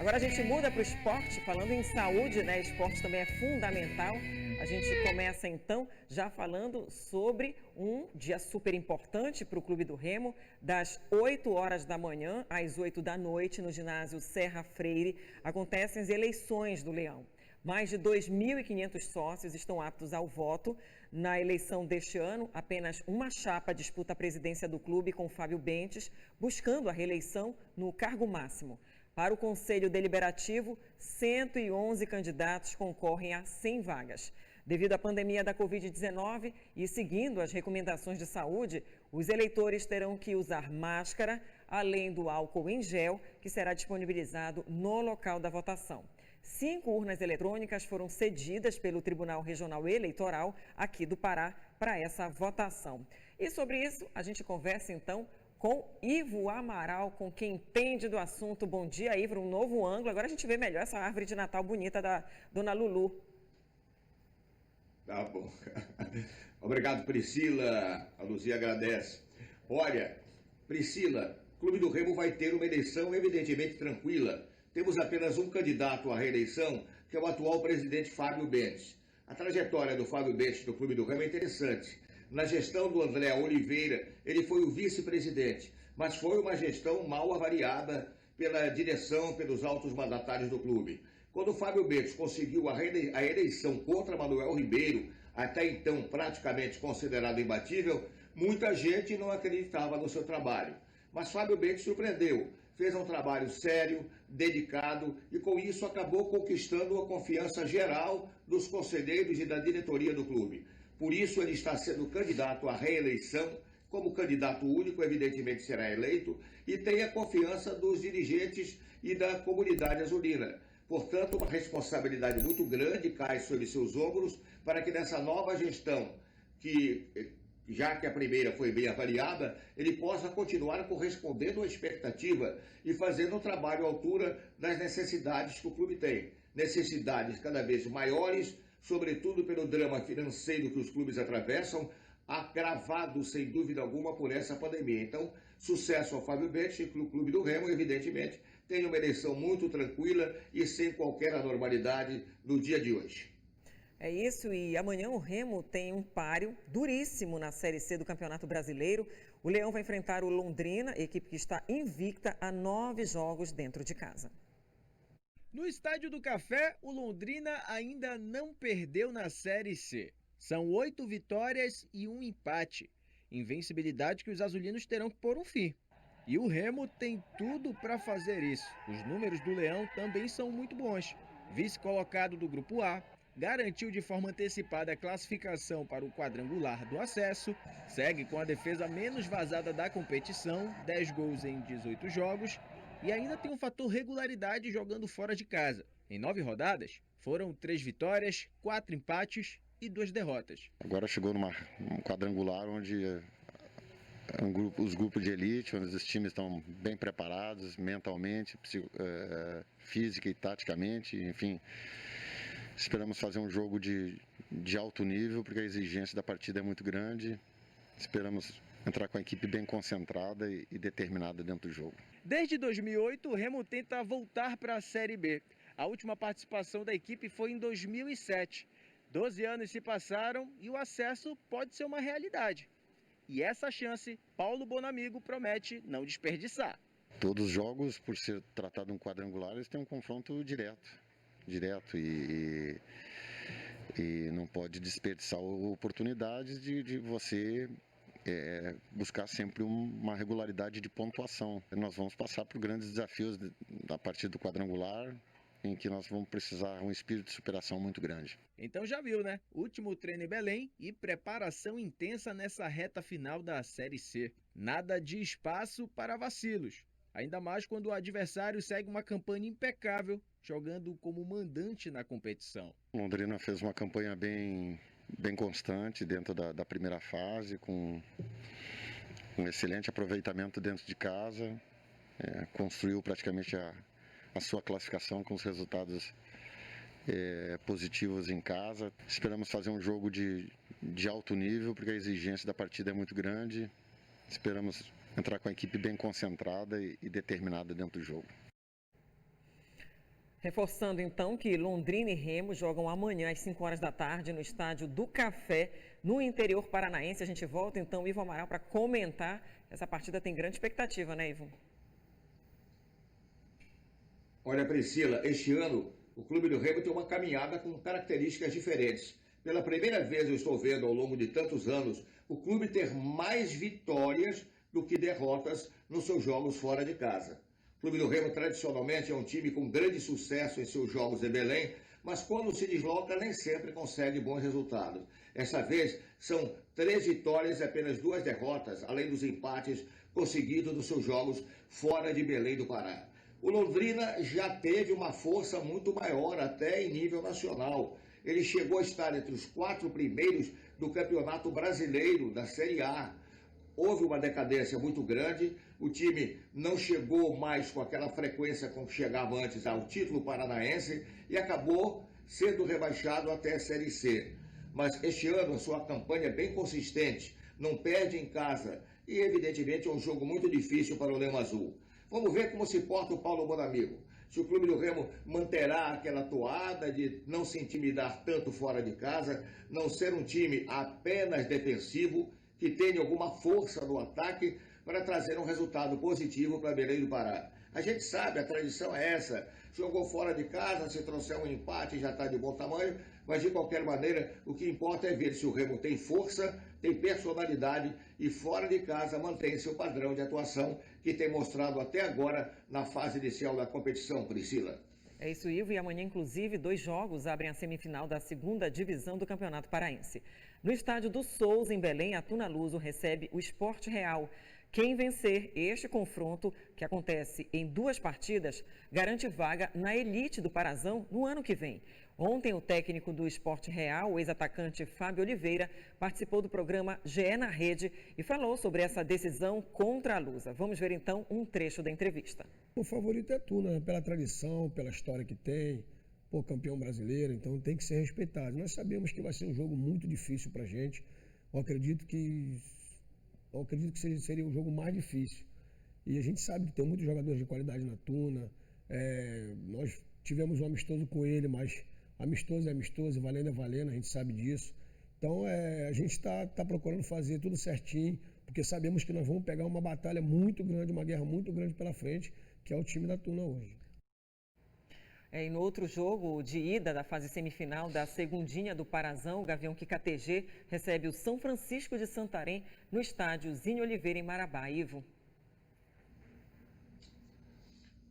Agora a gente muda para o esporte, falando em saúde, né? Esporte também é fundamental. A gente começa então já falando sobre um dia super importante para o Clube do Remo, das 8 horas da manhã às 8 da noite, no ginásio Serra Freire, acontecem as eleições do Leão. Mais de 2.500 sócios estão aptos ao voto. Na eleição deste ano, apenas uma chapa disputa a presidência do clube com Fábio Bentes, buscando a reeleição no cargo máximo. Para o Conselho Deliberativo, 111 candidatos concorrem a 100 vagas. Devido à pandemia da Covid-19 e seguindo as recomendações de saúde, os eleitores terão que usar máscara, além do álcool em gel, que será disponibilizado no local da votação. 5 urnas eletrônicas foram cedidas pelo Tribunal Regional Eleitoral aqui do Pará para essa votação. E sobre isso, a gente conversa então com Ivo Amaral, com quem entende do assunto. Bom dia, Ivo, um novo ângulo. Agora a gente vê melhor essa árvore de Natal bonita da Dona Lulu. Tá bom. Obrigado, Priscila. A Luzia agradece. Olha, Priscila, o Clube do Remo vai ter uma eleição evidentemente tranquila. Temos apenas um candidato à reeleição, que é o atual presidente Fábio Bentes. A trajetória do Fábio Bentes do Clube do Remo é interessante. Na gestão do André Oliveira, ele foi o vice-presidente, mas foi uma gestão mal avaliada pela direção, pelos altos mandatários do clube. Quando o Fábio Bentes conseguiu a eleição contra Manuel Ribeiro, até então praticamente considerado imbatível, muita gente não acreditava no seu trabalho. Mas Fábio Bentes surpreendeu, fez um trabalho sério, dedicado e com isso acabou conquistando a confiança geral dos conselheiros e da diretoria do clube. Por isso ele está sendo candidato à reeleição, como candidato único, evidentemente será eleito, e tem a confiança dos dirigentes e da comunidade azulina. Portanto, uma responsabilidade muito grande cai sobre seus ombros para que nessa nova gestão, já que a primeira foi bem avaliada, ele possa continuar correspondendo à expectativa e fazendo um trabalho à altura das necessidades que o clube tem. Necessidades cada vez maiores, sobretudo pelo drama financeiro que os clubes atravessam, agravado sem dúvida alguma por essa pandemia. Então, sucesso ao Fábio Bentes e o Clube do Remo, evidentemente, tem uma eleição muito tranquila e sem qualquer anormalidade no dia de hoje. É isso, e amanhã o Remo tem um páreo duríssimo na Série C do Campeonato Brasileiro. O Leão vai enfrentar o Londrina, equipe que está invicta a 9 jogos dentro de casa. No Estádio do Café, o Londrina ainda não perdeu na Série C. São 8 vitórias e 1 empate. Invencibilidade que os azulinos terão que pôr um fim. E o Remo tem tudo para fazer isso. Os números do Leão também são muito bons. Vice-colocado do Grupo A, garantiu de forma antecipada a classificação para o quadrangular do acesso, segue com a defesa menos vazada da competição, 10 gols em 18 jogos, e ainda tem um fator regularidade jogando fora de casa. Em 9 rodadas, foram 3 vitórias, 4 empates e 2 derrotas. Agora chegou num quadrangular onde os grupos de elite, onde os times estão bem preparados mentalmente, física e taticamente, enfim. Esperamos fazer um jogo de alto nível, porque a exigência da partida é muito grande. Esperamos entrar com a equipe bem concentrada e determinada dentro do jogo. Desde 2008, o Remo tenta voltar para a Série B. A última participação da equipe foi em 2007. 12 anos se passaram e o acesso pode ser uma realidade. E essa chance, Paulo Bonamigo promete não desperdiçar. Todos os jogos, por ser tratado um quadrangular, eles têm um confronto direto e não pode desperdiçar oportunidades de você buscar sempre uma regularidade de pontuação. Nós vamos passar por grandes desafios a partir do quadrangular, em que nós vamos precisar de um espírito de superação muito grande. Então já viu, né? Último treino em Belém e preparação intensa nessa reta final da Série C. Nada de espaço para vacilos. Ainda mais quando o adversário segue uma campanha impecável, jogando como mandante na competição. Londrina fez uma campanha bem constante dentro da primeira fase, com um excelente aproveitamento dentro de casa, construiu praticamente a sua classificação com os resultados positivos em casa. Esperamos fazer um jogo de alto nível, porque a exigência da partida é muito grande. Esperamos entrar com a equipe bem concentrada e determinada dentro do jogo. Reforçando então que Londrina e Remo jogam amanhã às 5 horas da tarde no estádio do Café, no interior paranaense. A gente volta então, Ivo Amaral, para comentar. Essa partida tem grande expectativa, né, Ivo? Olha, Priscila, este ano o Clube do Remo tem uma caminhada com características diferentes. Pela primeira vez eu estou vendo ao longo de tantos anos o clube ter mais vitórias do que derrotas nos seus jogos fora de casa. O Clube do Remo tradicionalmente é um time com grande sucesso em seus jogos em Belém, mas quando se desloca nem sempre consegue bons resultados. Essa vez são 3 vitórias e apenas 2 derrotas, além dos empates conseguidos nos seus jogos fora de Belém do Pará. O Londrina já teve uma força muito maior, até em nível nacional. Ele chegou a estar entre os 4 primeiros do Campeonato Brasileiro, da Série A. Houve uma decadência muito grande, o time não chegou mais com aquela frequência com que chegava antes ao título paranaense e acabou sendo rebaixado até a Série C. Mas este ano a sua campanha é bem consistente, não perde em casa e evidentemente é um jogo muito difícil para o Leão Azul. Vamos ver como se porta o Paulo Bonamigo. Se o Clube do Remo manterá aquela toada de não se intimidar tanto fora de casa, não ser um time apenas defensivo, que tenha alguma força no ataque para trazer um resultado positivo para Belém do Pará. A gente sabe, a tradição é essa. Jogou fora de casa, se trouxer um empate já está de bom tamanho, mas de qualquer maneira o que importa é ver se o Remo tem força, tem personalidade e fora de casa mantém seu padrão de atuação que tem mostrado até agora na fase inicial da competição, Priscila. É isso, Ivo. E amanhã, inclusive, 2 jogos abrem a semifinal da 2ª divisão do Campeonato Paraense. No estádio do Souza, em Belém, a Tuna Luso recebe o Sport Real. Quem vencer este confronto, que acontece em 2 partidas, garante vaga na elite do Parazão no ano que vem. Ontem, o técnico do Sport Real, o ex-atacante Fábio Oliveira, participou do programa GE na Rede e falou sobre essa decisão contra a Lusa. Vamos ver então um trecho da entrevista. O favorito é Tuna, pela tradição, pela história que tem, campeão brasileiro, então tem que ser respeitado. Nós sabemos que vai ser um jogo muito difícil para a gente. Eu acredito que seria o jogo mais difícil. E a gente sabe que tem muitos jogadores de qualidade na Tuna. Nós tivemos um amistoso com ele, mas amistoso é amistoso, valendo é valendo, a gente sabe disso. Então a gente está procurando fazer tudo certinho, porque sabemos que nós vamos pegar uma batalha muito grande, uma guerra muito grande pela frente, que é o time da Tuna hoje. E no outro jogo de ida da fase semifinal da segundinha do Parazão, o Gavião KTG recebe o São Francisco de Santarém no estádio Zinho Oliveira, em Marabá. Ivo.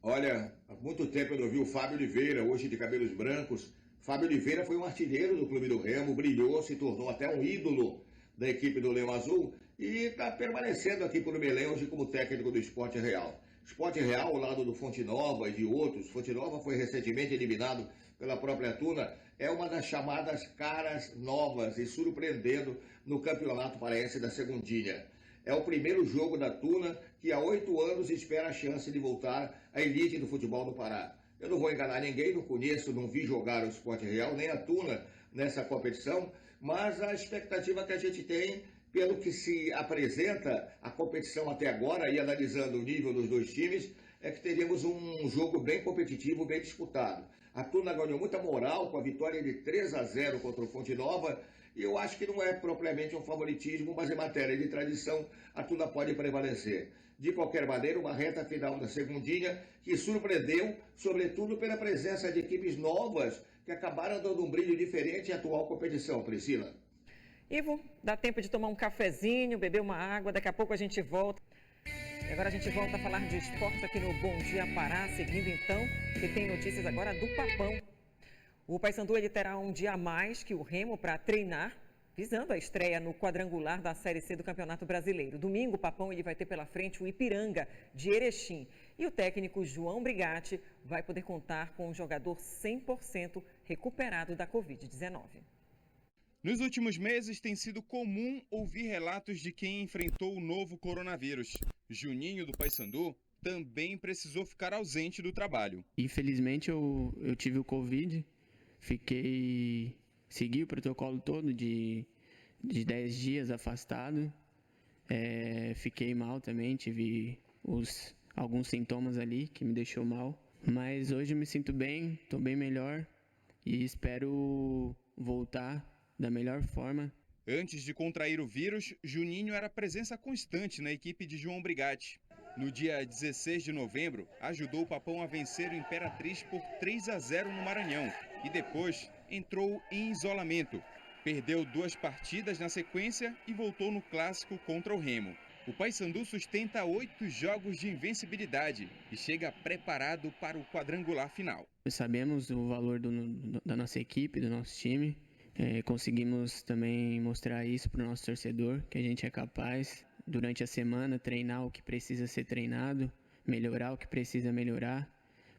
Olha, há muito tempo eu não vi o Fábio Oliveira, hoje de cabelos brancos. Fábio Oliveira foi um artilheiro do Clube do Remo, brilhou, se tornou até um ídolo da equipe do Leão Azul e está permanecendo aqui por Belém hoje como técnico do Sport Real. Sport Real, ao lado do Fonte Nova e de outros. Fonte Nova foi recentemente eliminado pela própria Tuna. É uma das chamadas caras novas e surpreendendo no Campeonato Paraense da Segundinha. É o primeiro jogo da Tuna que há 8 anos espera a chance de voltar à elite do futebol do Pará. Eu não vou enganar ninguém, não conheço, não vi jogar o Sport Real, nem a Tuna nessa competição, mas a expectativa que a gente tem, pelo que se apresenta a competição até agora, e analisando o nível dos 2 times, é que teríamos um jogo bem competitivo, bem disputado. A Tuna ganhou muita moral com a vitória de 3-0 contra o Fonte Nova, e eu acho que não é propriamente um favoritismo, mas em matéria de tradição, a Tuna pode prevalecer. De qualquer maneira, uma reta final da segundinha que surpreendeu, sobretudo pela presença de equipes novas que acabaram dando um brilho diferente à atual competição, Priscila. Ivo, dá tempo de tomar um cafezinho, beber uma água, daqui a pouco a gente volta. E agora a gente volta a falar de esporte aqui no Bom Dia Pará, seguindo então, que tem notícias agora do Papão. O Paysandu ele terá um dia a mais que o Remo para treinar, visando a estreia no quadrangular da Série C do Campeonato Brasileiro. Domingo, o Papão ele vai ter pela frente o Ipiranga, de Erechim. E o técnico João Brigatti vai poder contar com um jogador 100% recuperado da Covid-19. Nos últimos meses, tem sido comum ouvir relatos de quem enfrentou o novo coronavírus. Juninho, do Paysandu, também precisou ficar ausente do trabalho. Infelizmente, eu tive o Covid, segui o protocolo todo de 10 dias afastado. Fiquei mal também, tive alguns sintomas ali que me deixou mal. Mas hoje eu me sinto bem, estou bem melhor e espero voltar da melhor forma. Antes de contrair o vírus, Juninho era presença constante na equipe de João Brigatti. No dia 16 de novembro, ajudou o Papão a vencer o Imperatriz por 3-0 no Maranhão e depois entrou em isolamento. Perdeu 2 partidas na sequência e voltou no clássico contra o Remo. O Paysandu sustenta 8 jogos de invencibilidade e chega preparado para o quadrangular final. Sabemos o valor da nossa equipe, do nosso time. Conseguimos também mostrar isso para o nosso torcedor, que a gente é capaz, durante a semana, treinar o que precisa ser treinado, melhorar o que precisa melhorar,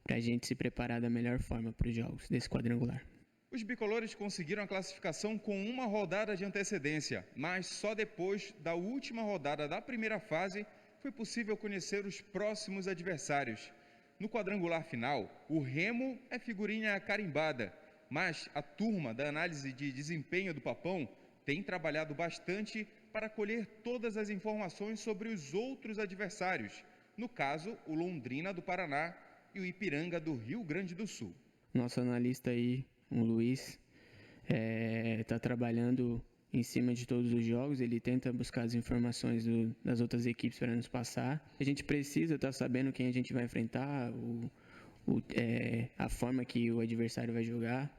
para a gente se preparar da melhor forma para os jogos desse quadrangular. Os bicolores conseguiram a classificação com 1 rodada de antecedência, mas só depois da última rodada da primeira fase foi possível conhecer os próximos adversários. No quadrangular final, o Remo é figurinha carimbada, mas a turma da análise de desempenho do Papão tem trabalhado bastante para colher todas as informações sobre os outros adversários, no caso, o Londrina do Paraná e o Ipiranga do Rio Grande do Sul. Nosso analista aí, o Luiz, está trabalhando em cima de todos os jogos, ele tenta buscar as informações das outras equipes para nos passar. A gente precisa estar sabendo quem a gente vai enfrentar, a forma que o adversário vai jogar,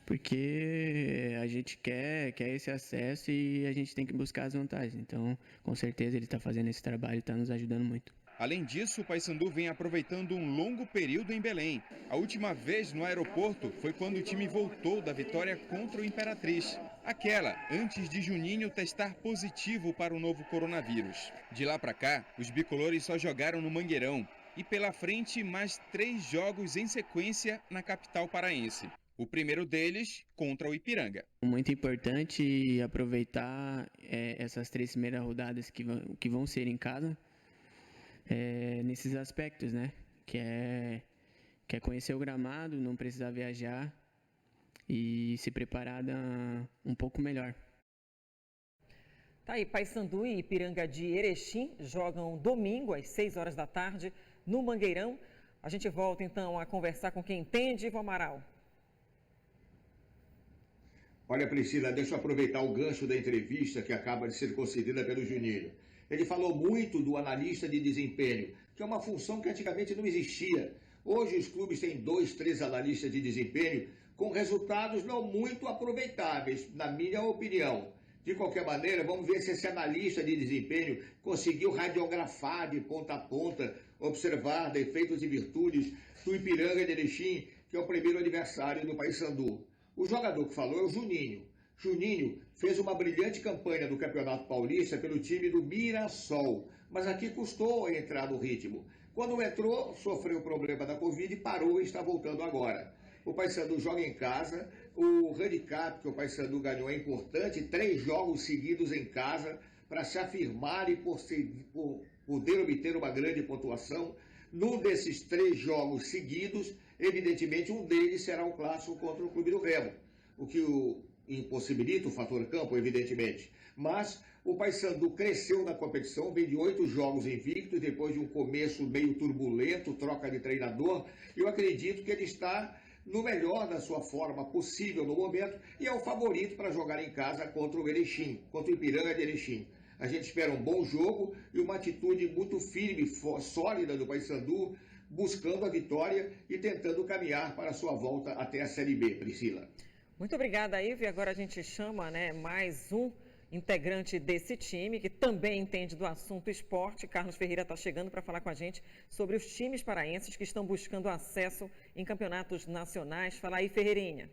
porque a gente quer esse acesso e a gente tem que buscar as vantagens. Então, com certeza ele está fazendo esse trabalho e está nos ajudando muito. Além disso, o Paysandu vem aproveitando um longo período em Belém. A última vez no aeroporto foi quando o time voltou da vitória contra o Imperatriz. Aquela antes de Juninho testar positivo para o novo coronavírus. De lá para cá, os bicolores só jogaram no Mangueirão. E pela frente, mais 3 jogos em sequência na capital paraense. O primeiro deles contra o Ipiranga. Muito importante aproveitar essas 3 primeiras rodadas que vão ser em casa. Nesses aspectos, né? Que é conhecer o gramado, não precisar viajar e se preparar um pouco melhor. Tá aí, Paysandu e Ipiranga de Erechim jogam domingo às 6 horas da tarde no Mangueirão. A gente volta então a conversar com quem entende, Ivo Amaral. Olha, Priscila, deixa eu aproveitar o gancho da entrevista que acaba de ser concedida pelo Juninho. Ele falou muito do analista de desempenho, que é uma função que antigamente não existia. Hoje os clubes têm 2, 3 analistas de desempenho com resultados não muito aproveitáveis, na minha opinião. De qualquer maneira, vamos ver se esse analista de desempenho conseguiu radiografar de ponta a ponta, observar defeitos e virtudes do Ipiranga de Erechim, que é o primeiro adversário do Paysandu. O jogador que falou é o Juninho. Juninho fez uma brilhante campanha no Campeonato Paulista pelo time do Mirassol, mas aqui custou entrar no ritmo. Quando entrou, sofreu o problema da Covid e parou e está voltando agora. O Paysandu joga em casa, o handicap que o Paysandu ganhou é importante, 3 jogos seguidos em casa para se afirmar e poder obter uma grande pontuação. Num desses 3 jogos seguidos, evidentemente um deles será um clássico contra o Clube do Remo, o que impossibilita o fator campo, evidentemente. Mas o Paysandu cresceu na competição, vem de 8 jogos invictos, depois de um começo meio turbulento, troca de treinador. Eu acredito que ele está no melhor da sua forma possível no momento e é o favorito para jogar em casa contra o Erechim, contra o Ipiranga de Erechim. A gente espera um bom jogo e uma atitude muito firme, sólida do Paysandu, buscando a vitória e tentando caminhar para a sua volta até a Série B, Priscila. Muito obrigada, Ivo. E agora a gente chama mais um integrante desse time, que também entende do assunto esporte. Carlos Ferreira está chegando para falar com a gente sobre os times paraenses que estão buscando acesso em campeonatos nacionais. Fala aí, Ferreirinha.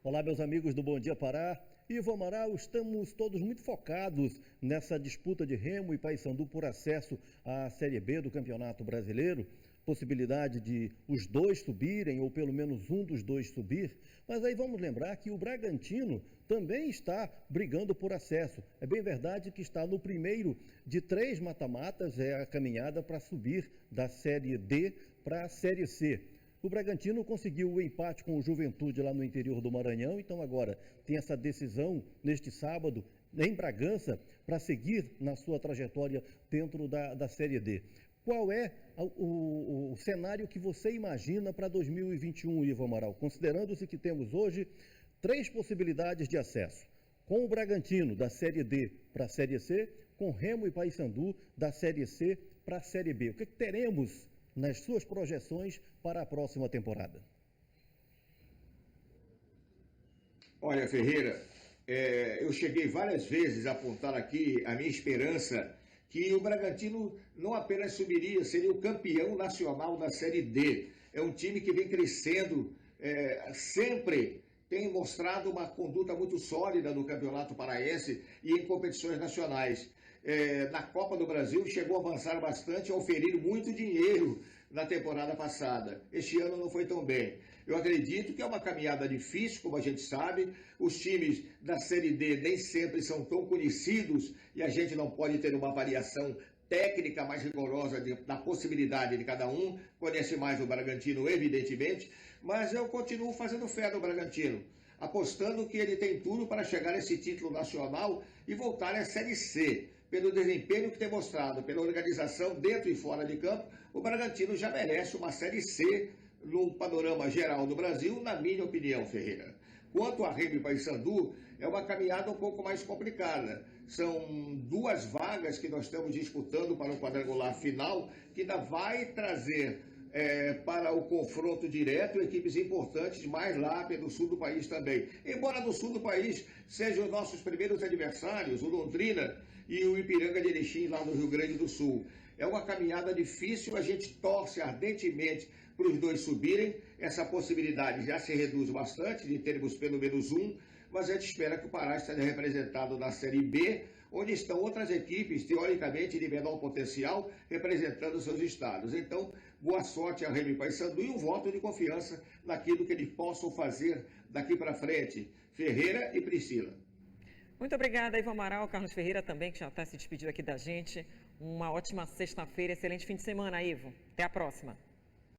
Olá, meus amigos do Bom Dia Pará. Ivo Amaral, estamos todos muito focados nessa disputa de Remo e Paysandu por acesso à Série B do Campeonato Brasileiro. Possibilidade de os 2 subirem, ou pelo menos um dos 2 subir, mas aí vamos lembrar que o Bragantino também está brigando por acesso. É bem verdade que está no primeiro de 3 mata-matas, é a caminhada para subir da Série D para a Série C. O Bragantino conseguiu o empate com o Juventude lá no interior do Maranhão, então agora tem essa decisão neste sábado em Bragança para seguir na sua trajetória dentro da Série D. qual é o cenário que você imagina para 2021, Ivo Amaral? Considerando-se que temos hoje 3 possibilidades de acesso. Com o Bragantino, da Série D para a Série C, com Remo e Paysandu, da Série C para a Série B. O que teremos nas suas projeções para a próxima temporada? Olha, Ferreira, eu cheguei várias vezes a apontar aqui a minha esperança que o Bragantino não apenas subiria, seria o campeão nacional da Série D. É um time que vem crescendo, sempre tem mostrado uma conduta muito sólida no Campeonato Paraense e em competições nacionais. Na Copa do Brasil chegou a avançar bastante, a oferir muito dinheiro na temporada passada. Este ano não foi tão bem. Eu acredito que é uma caminhada difícil, como a gente sabe. Os times da Série D nem sempre são tão conhecidos e a gente não pode ter uma variação técnica mais rigorosa da possibilidade de cada um. Conhece mais o Bragantino, evidentemente, mas eu continuo fazendo fé no Bragantino, apostando que ele tem tudo para chegar a esse título nacional e voltar à Série C. Pelo desempenho que tem mostrado, pela organização dentro e fora de campo, o Bragantino já merece uma Série C no panorama geral do Brasil, na minha opinião, Ferreira. Quanto a Remo e Paysandu, é uma caminhada um pouco mais complicada. São 2 vagas que nós estamos disputando para o quadrangular final, que ainda vai trazer para o confronto direto equipes importantes mais lá pelo sul do país também. Embora no sul do país sejam os nossos primeiros adversários, o Londrina e o Ipiranga de Erechim, lá no Rio Grande do Sul. É uma caminhada difícil, a gente torce ardentemente para os 2 subirem. Essa possibilidade já se reduz bastante, de termos pelo menos um, mas a gente espera que o Pará esteja representado na Série B, onde estão outras equipes, teoricamente de menor potencial, representando seus estados. Então, boa sorte a Remo e Paysandu e um voto de confiança naquilo que eles possam fazer daqui para frente. Ferreira e Priscila. Muito obrigada, Ivo Amaral, Carlos Ferreira também, que já está se despedindo aqui da gente. Uma ótima sexta-feira, excelente fim de semana, Ivo. Até a próxima.